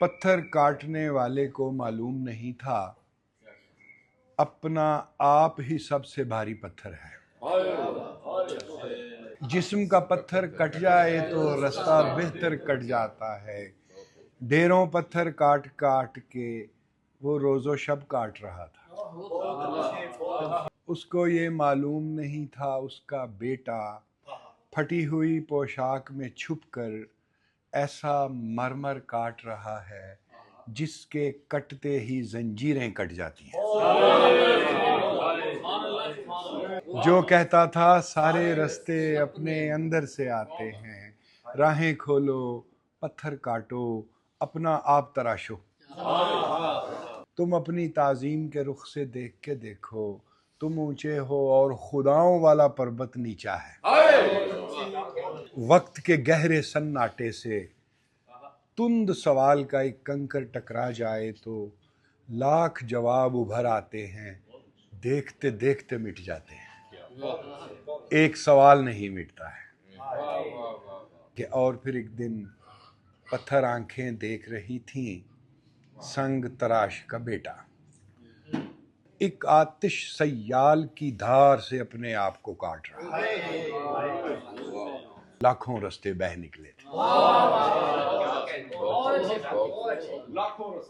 پتھر کاٹنے والے کو معلوم نہیں تھا اپنا آپ ہی سب سے بھاری پتھر ہے۔ جسم کا پتھر کٹ جائے تو رستہ بہتر کٹ جاتا ہے۔ ڈھیروں پتھر کاٹ کاٹ کے وہ روز و شب کاٹ رہا تھا۔ اس کو یہ معلوم نہیں تھا اس کا بیٹا پھٹی ہوئی پوشاک میں چھپ کر ایسا مرمر کاٹ رہا ہے جس کے کٹتے ہی زنجیریں کٹ جاتی ہیں۔ جو کہتا تھا سارے رستے اپنے اندر سے آتے ہیں، راہیں کھولو، پتھر کاٹو، اپنا آپ تراشو۔ تم اپنی تعظیم کے رخ سے دیکھ کے دیکھو، تم اونچے ہو اور خداؤں والا پربت نیچا ہے۔ وقت کے گہرے سناٹے سے تند سوال کا ایک کنکر ٹکرا جائے تو لاکھ جواب ابھر آتے ہیں، دیکھتے دیکھتے مٹ جاتے ہیں۔ ایک سوال نہیں مٹتا ہے کہ اور پھر ایک دن پتھر آنکھیں دیکھ رہی تھیں سنگ تراش کا بیٹا ایک آتش سیال کی دھار سے اپنے آپ کو کاٹ رہا ہے۔ لاکھوں رستے بہہ نکلے تھے۔